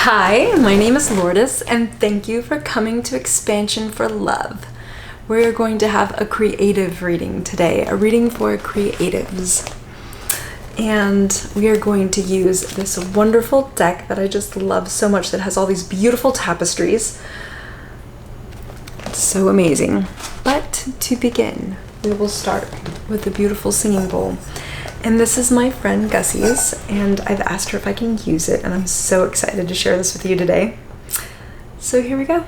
Hi, my name is Lourdes, and thank you for coming to Expansion for Love. We're going to have a creative reading today, a reading for creatives. And we are going to use this wonderful deck that I just love so much that has all these beautiful tapestries. It's so amazing. But to begin, we will start with a beautiful singing bowl. And this is my friend Gussie's, and I've asked her if I can use it, and I'm so excited to share this with you today. So here we go.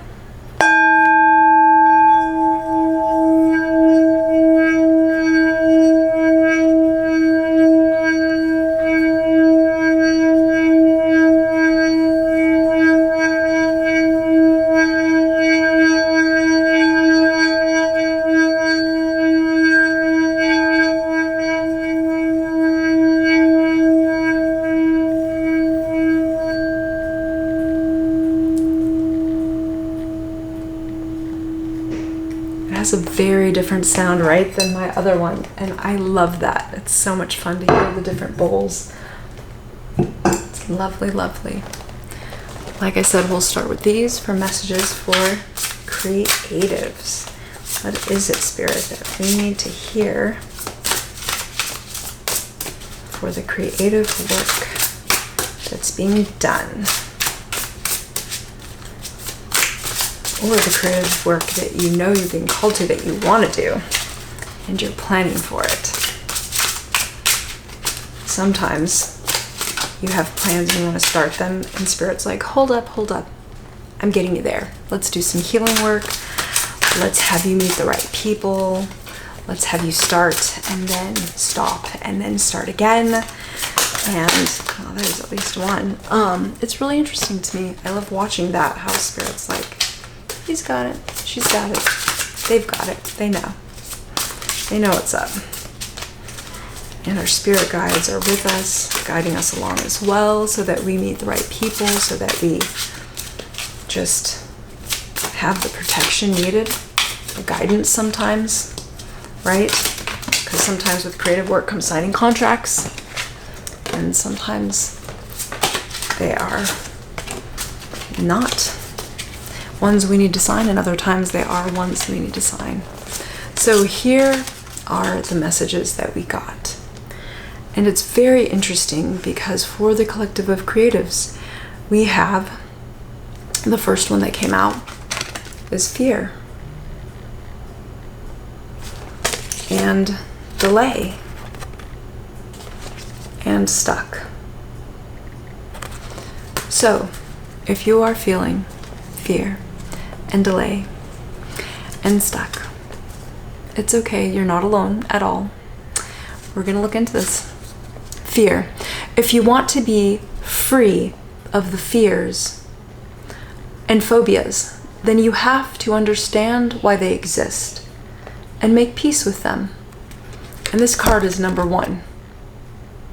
Has a very different sound, right, than my other one, and I love that. It's so much fun to hear the different bowls. It's lovely, lovely. Like I said, we'll start with these for messages for creatives. What is it, Spirit, that we need to hear for the creative work that's being done? Or the creative work that you know you're being called to, that you want to do, and you're planning for it. Sometimes you have plans and you want to start them, and Spirit's like, hold up, I'm getting you there. Let's do some healing work. Let's have you meet the right people. Let's have you start and then stop and then start again. And oh, there's at least one. It's really interesting to me. I love watching that, how Spirit's like, he's got it, she's got it, they've got it, they know what's up. And our spirit guides are with us, guiding us along as well, so that we meet the right people, so that we just have the protection needed, the guidance sometimes, right? Because sometimes with creative work comes signing contracts, and sometimes they are not ones we need to sign, and other times they are ones we need to sign. So here are the messages that we got. And it's very interesting because for the collective of creatives, we have the first one that came out is fear and delay and stuck. So if you are feeling fear and delay and stuck, it's okay, you're not alone at all. We're gonna look into this. Fear. If you want to be free of the fears and phobias, then you have to understand why they exist and make peace with them. And this card is number one.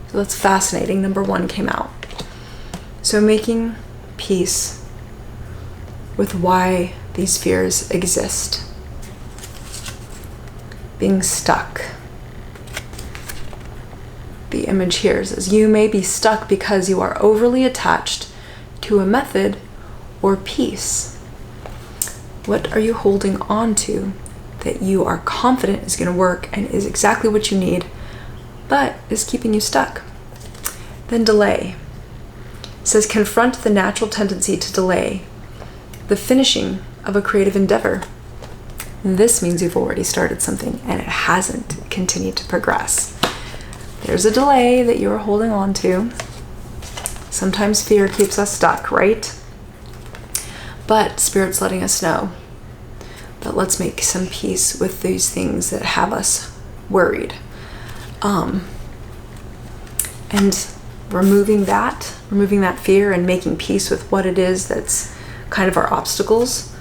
So that's fascinating. Number one came out. So making peace with why these fears exist. Being stuck. The image here says you may be stuck because you are overly attached to a method or piece. What are you holding on to that you are confident is going to work and is exactly what you need, but is keeping you stuck? Then delay. It says confront the natural tendency to delay the finishing of a creative endeavor. This means you've already started something and it hasn't continued to progress. There's a delay that you're holding on to. Sometimes fear keeps us stuck, right? But Spirit's letting us know that let's make some peace with these things that have us worried. And removing that fear and making peace with what it is that's kind of our obstacles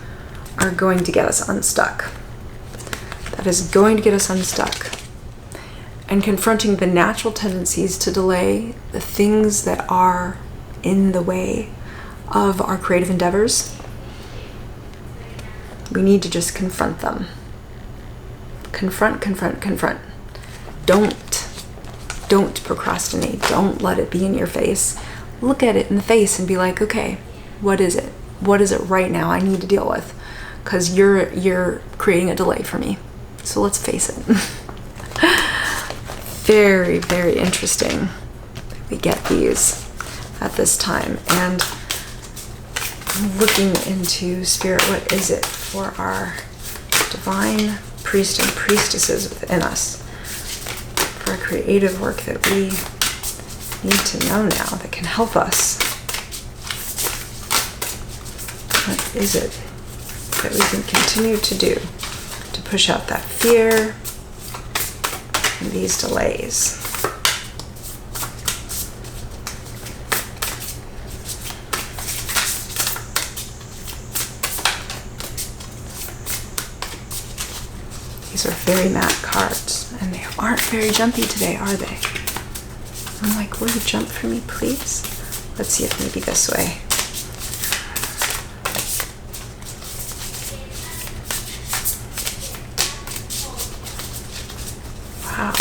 are going to get us unstuck. That is going to get us unstuck. And confronting the natural tendencies to delay the things that are in the way of our creative endeavors, we need to just confront them. Confront. Don't procrastinate. Don't let it be in your face. Look at it in the face and be like, okay, What is it? What is it right now I need to deal with? Because you're creating a delay for me. So let's face it. Very, very interesting that we get these at this time. And I'm looking into Spirit, what is it for our divine priest and priestesses within us? For our creative work that we need to know now that can help us. What is it that we can continue to do to push out that fear and these delays? These are very matte cards, and they aren't very jumpy today, are they? I'm like, will you jump for me, please? Let's see if maybe this way. Wow.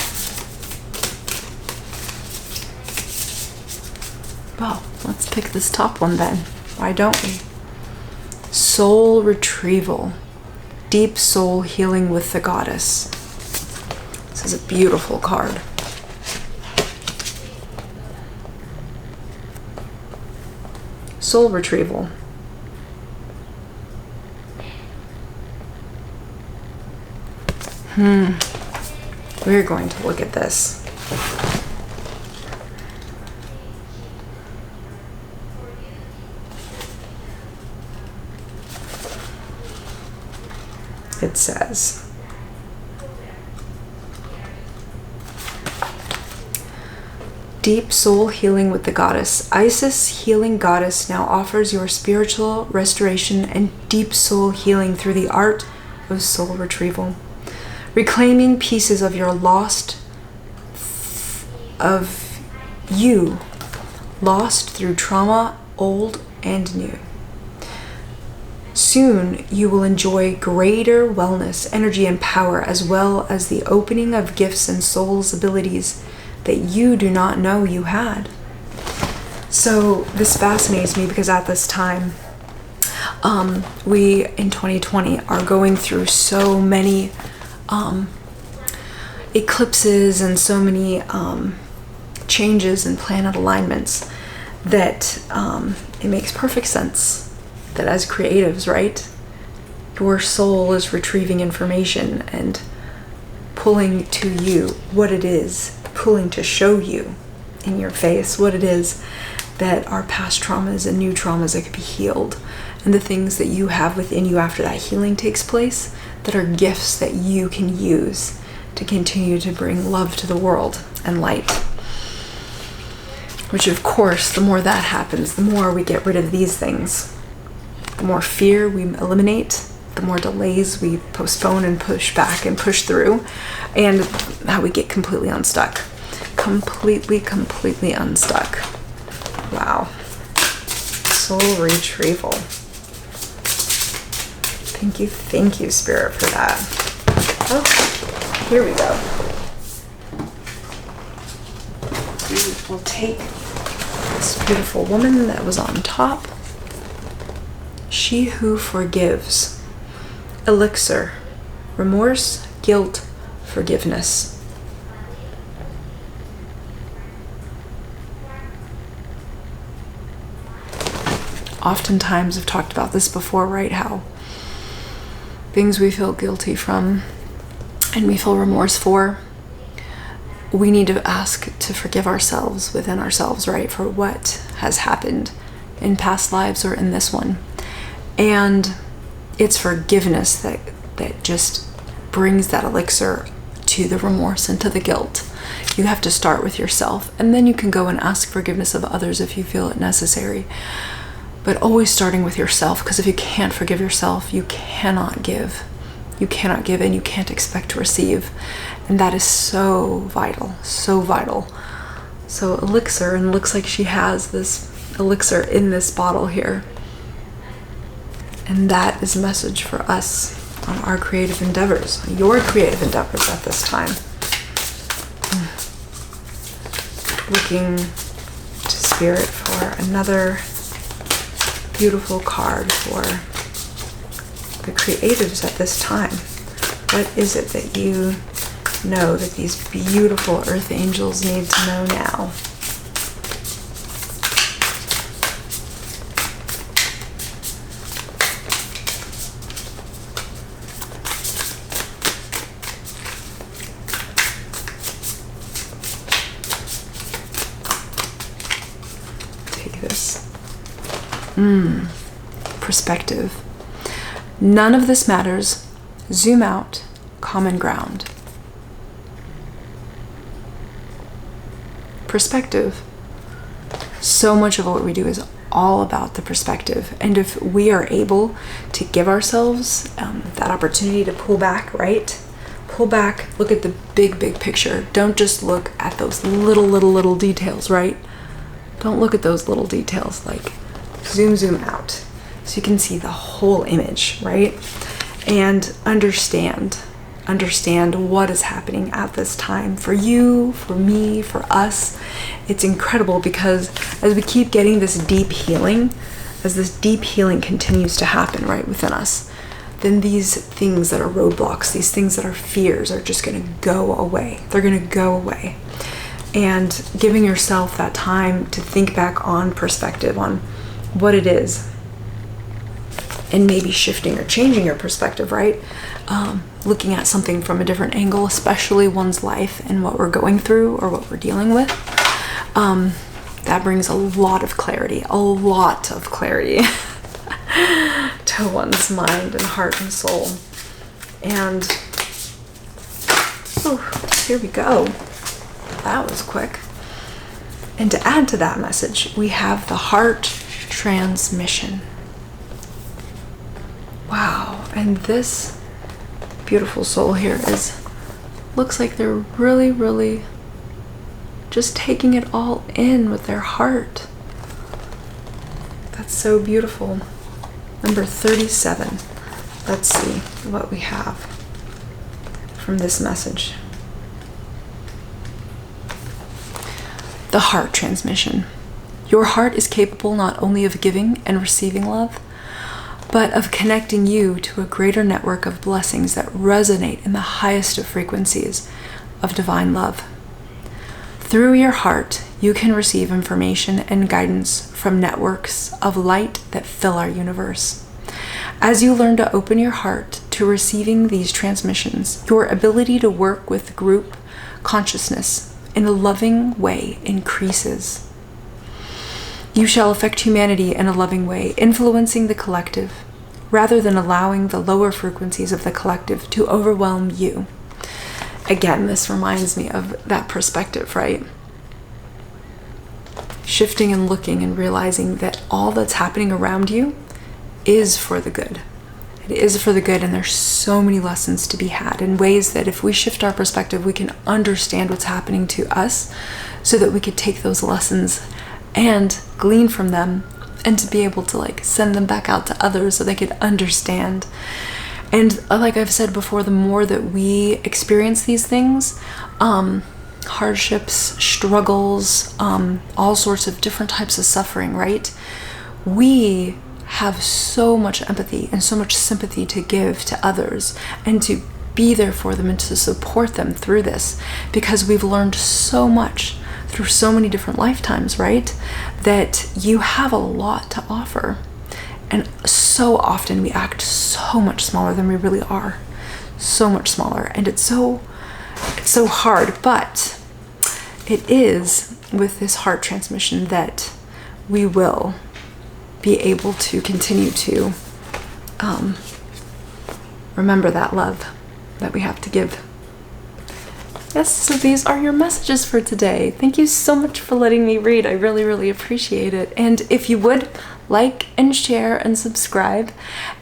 Well, let's pick this top one then. Why don't we? Soul retrieval. Deep soul healing with the goddess. This is a beautiful card. Soul retrieval. We're going to look at this. It says, deep soul healing with the goddess. Isis, healing goddess, now offers your spiritual restoration and deep soul healing through the art of soul retrieval. Reclaiming pieces of your lost through trauma, old and new. Soon you will enjoy greater wellness, energy, and power, as well as the opening of gifts and soul's abilities that you do not know you had. So this fascinates me because at this time, we in 2020 are going through so many eclipses and so many changes in planet alignments that it makes perfect sense that as creatives, right, your soul is retrieving information and pulling to you what it is, pulling to show you in your face what it is that are past traumas and new traumas that could be healed, and the things that you have within you after that healing takes place that are gifts that you can use to continue to bring love to the world and light. Which, of course, the more that happens, the more we get rid of these things. The more fear we eliminate, the more delays we postpone and push back and push through, and how we get completely unstuck. Completely unstuck. Wow. Soul retrieval. Thank you, Spirit, for that. Okay, here we go. We will take this beautiful woman that was on top. She who forgives. Elixir. Remorse, guilt, forgiveness. Oftentimes I've talked about this before, right? How things we feel guilty from and we feel remorse for, we need to ask to forgive ourselves within ourselves, right? For what has happened in past lives or in this one. And it's forgiveness that just brings that elixir to the remorse and to the guilt. You have to start with yourself, and then you can go and ask forgiveness of others if you feel it necessary. But always starting with yourself, because if you can't forgive yourself, you cannot give. You cannot give, and you can't expect to receive. And that is so vital, so vital. So elixir, and it looks like she has this elixir in this bottle here. And that is a message for us on our creative endeavors, your creative endeavors at this time. Looking to Spirit for another beautiful card for the creatives at this time. What is it that you know that these beautiful earth angels need to know now? Take this. Perspective. None of this matters. Zoom out. Common ground. Perspective. So much of what we do is all about the perspective. And if we are able to give ourselves that opportunity to pull back, right? Pull back, look at the big picture. Don't just look at those little details, right? Don't look at those little details. Like zoom out so you can see the whole image, right? And understand what is happening at this time for you, for me, for us. It's incredible because as we keep getting this deep healing, as this deep healing continues to happen right within us, then these things that are roadblocks, these things that are fears are just going to go away. They're going to go away. And giving yourself that time to think back on perspective, on what it is, and maybe shifting or changing your perspective, right? Looking at something from a different angle, especially one's life and what we're going through or what we're dealing with. That brings a lot of clarity to one's mind and heart and soul. And here we go. That was quick. And to add to that message, we have the heart transmission. Wow. And this beautiful soul here looks like they're really just taking it all in with their heart. That's so beautiful. Number 37. Let's see what we have from this message. The heart transmission. Your heart is capable not only of giving and receiving love, but of connecting you to a greater network of blessings that resonate in the highest of frequencies of divine love. Through your heart, you can receive information and guidance from networks of light that fill our universe. As you learn to open your heart to receiving these transmissions, your ability to work with group consciousness in a loving way increases. You shall affect humanity in a loving way, influencing the collective, rather than allowing the lower frequencies of the collective to overwhelm you. Again, this reminds me of that perspective, right? Shifting and looking and realizing that all that's happening around you is for the good. It is for the good, and there's so many lessons to be had in ways that if we shift our perspective, we can understand what's happening to us so that we could take those lessons and glean from them, and to be able to send them back out to others so they could understand. And like I've said before, the more that we experience these things, hardships, struggles, all sorts of different types of suffering, right? We have so much empathy and so much sympathy to give to others and to be there for them and to support them through this, because we've learned so much through so many different lifetimes, right? That you have a lot to offer. And so often we act so much smaller than we really are. So much smaller. And it's so hard. But it is with this heart transmission that we will be able to continue to remember that love that we have to give. Yes, so these are your messages for today. Thank you so much for letting me read. I really appreciate it. And if you would, like and share and subscribe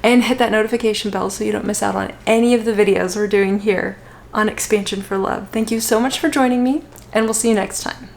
and hit that notification bell so you don't miss out on any of the videos we're doing here on Expansion for Love. Thank you so much for joining me, and we'll see you next time.